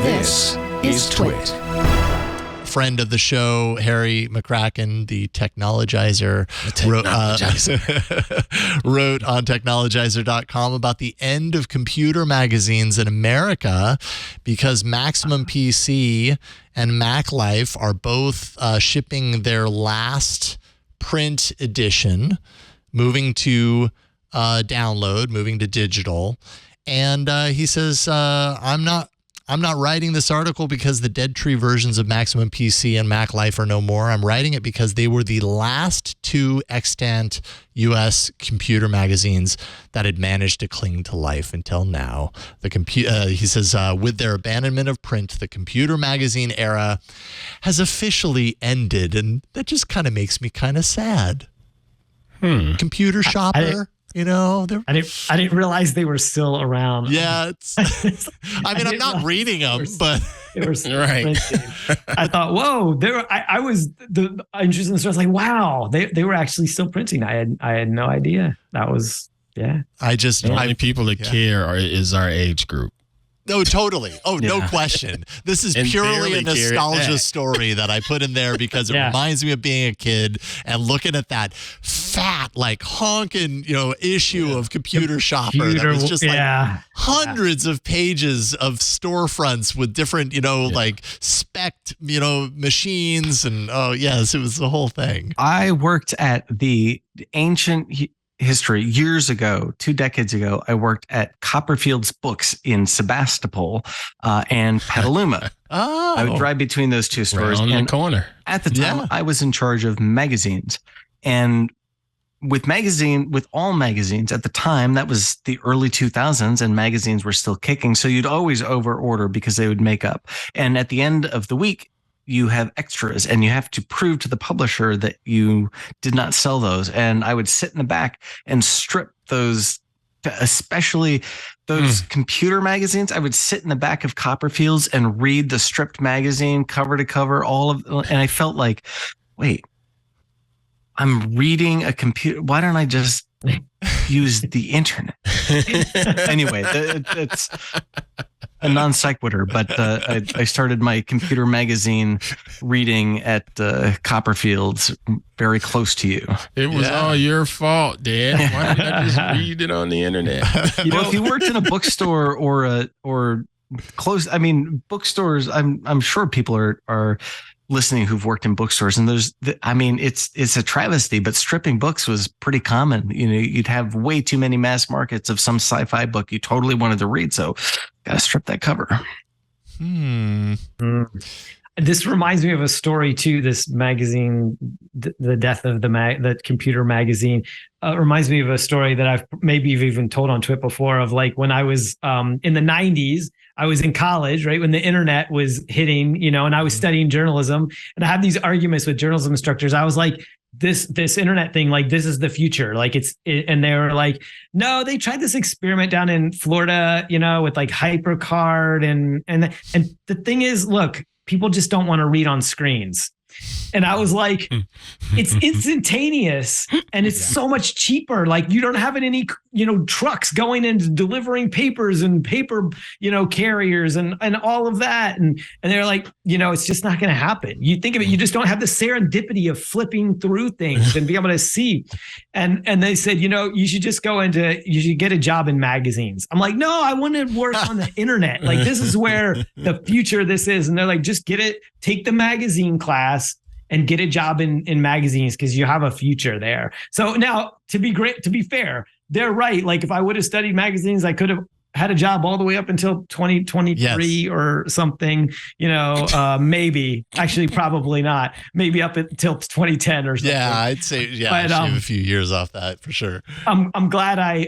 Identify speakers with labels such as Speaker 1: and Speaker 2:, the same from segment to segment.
Speaker 1: This is TWiT.
Speaker 2: Friend of the show, Harry McCracken, the technologizer, wrote on technologizer.com about the end of computer magazines in America because Maximum PC and Mac Life are both shipping their last print edition, moving to download, moving to digital. And he says, I'm not writing this article because the dead tree versions of Maximum PC and Mac Life are no more. I'm writing it because they were the last two extant U.S. computer magazines that had managed to cling to life until now. He says, with their abandonment of print, the computer magazine era has officially ended, and that just kind of makes me kind of sad. Computer Shopper. You know,
Speaker 3: I didn't realize they were still around.
Speaker 2: Yeah, I'm not reading them, but
Speaker 3: they were still printing. I thought, whoa, I was interested in the story. I was like, wow, they were actually still printing. I had no idea. That was
Speaker 4: the only people that care is our age group.
Speaker 2: No, totally. Oh, no question. This is purely a nostalgia story that I put in there because it reminds me of being a kid and looking at that fat, like honking, issue of Computer Shopper that was just hundreds of pages of storefronts with different, like spec'd, machines. And it was the whole thing.
Speaker 5: I worked at the ancient history years ago, 2 decades ago. I worked at Copperfield's Books in Sebastopol and Petaluma. I would drive between those two stores.
Speaker 4: Right on the corner.
Speaker 5: At the time, I was in charge of magazines, and with all magazines at the time, that was the early 2000s, and magazines were still kicking. So you'd always over order because they would make up. And at the end of the week, you have extras and you have to prove to the publisher that you did not sell those. And I would sit in the back and strip those, especially those computer magazines. I would sit in the back of Copperfield's and read the stripped magazine cover to cover, and I felt like, wait, I'm reading a computer. Why don't I just use the internet? Anyway, it's a non sequitur, but I started my computer magazine reading at Copperfield's, very close to you.
Speaker 4: It was all your fault, Dan. Why did I just read it on the internet?
Speaker 5: If you worked in a bookstore or close, bookstores, I'm sure people are listening who've worked in bookstores, and it's a travesty, but stripping books was pretty common. You'd have way too many mass markets of some sci-fi book you totally wanted to read, so gotta strip that cover.
Speaker 3: This reminds me of a story too. This magazine, the death of the computer magazine, reminds me of a story that I've maybe even told on TWiT before, of like when I was in the 90s. I was in college, right, when the internet was hitting, and I was studying journalism, and I had these arguments with journalism instructors. I was like, this internet thing, like, this is the future. Like and they were like, no, they tried this experiment down in Florida, with like HyperCard. And the thing is, look, people just don't want to read on screens. And I was like, it's instantaneous and it's so much cheaper. Like, you don't have any, trucks going and delivering papers and paper, carriers and all of that. And they're like, it's just not going to happen. You think of it, you just don't have the serendipity of flipping through things and be able to see. And they said, you should just you should get a job in magazines. I'm like, no, I want to work on the internet. Like, this is where the future this is. And they're like, just get it, take the magazine class and get a job in magazines because you have a future there. So now, to be fair, they're right. Like, if I would have studied magazines, I could have had a job all the way up until 2023 or something, maybe, actually probably not, maybe up until 2010 or something.
Speaker 2: Yeah, I'd say, but, shave a few years off that for sure.
Speaker 3: I'm glad I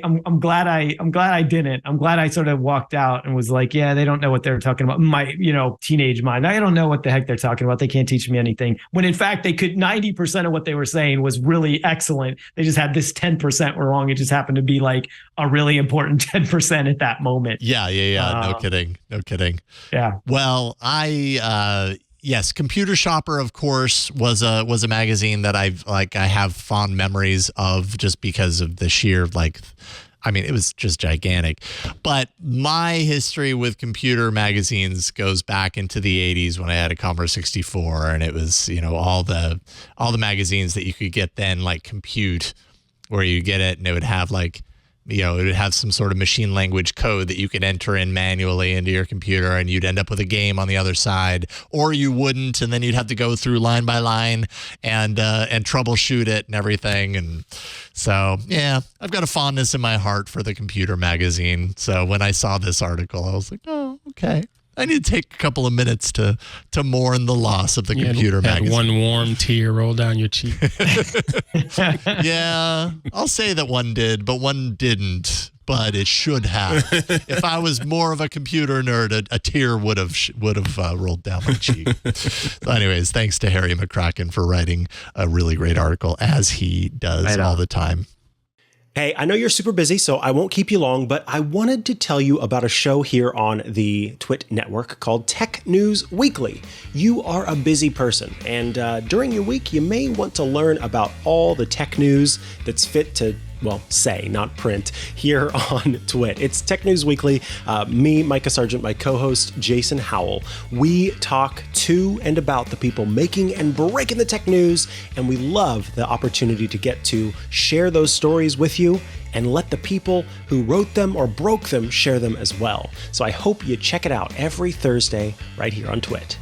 Speaker 3: didn't. I'm glad I sort of walked out and was like, they don't know what they're talking about. My, teenage mind. I don't know what the heck they're talking about. They can't teach me anything. When in fact, they could, 90% of what they were saying was really excellent. They just had this 10% were wrong. It just happened to be like a really important 10% at that moment.
Speaker 2: Yeah. No kidding.
Speaker 3: Yeah.
Speaker 2: Well, yes, Computer Shopper, of course, was a magazine that I have fond memories of, just because of the sheer I mean, it was just gigantic. But my history with computer magazines goes back into the 80s when I had a Commodore 64, and it was, all the magazines that you could get then, like Compute, where you get it and it would have it would have some sort of machine language code that you could enter in manually into your computer, and you'd end up with a game on the other side, or you wouldn't, and then you'd have to go through line by line and troubleshoot it and everything. And so, yeah, I've got a fondness in my heart for the computer magazine. So when I saw this article, I was like, oh, okay. I need to take a couple of minutes to mourn the loss of the computer magazine.
Speaker 4: One warm tear roll down your cheek.
Speaker 2: Yeah, I'll say that one did, but one didn't. But it should have. If I was more of a computer nerd, a tear would have rolled down my cheek. So anyways, thanks to Harry McCracken for writing a really great article, as he does all the time.
Speaker 6: Hey, I know you're super busy, so I won't keep you long, but I wanted to tell you about a show here on the TWiT network called Tech News Weekly. You are a busy person, and during your week, you may want to learn about all the tech news that's fit to, say, not print, here on TWiT. It's Tech News Weekly. Me, Micah Sargent, my co-host, Jason Howell. We talk to and about the people making and breaking the tech news, and we love the opportunity to get to share those stories with you and let the people who wrote them or broke them share them as well. So I hope you check it out every Thursday right here on TWiT.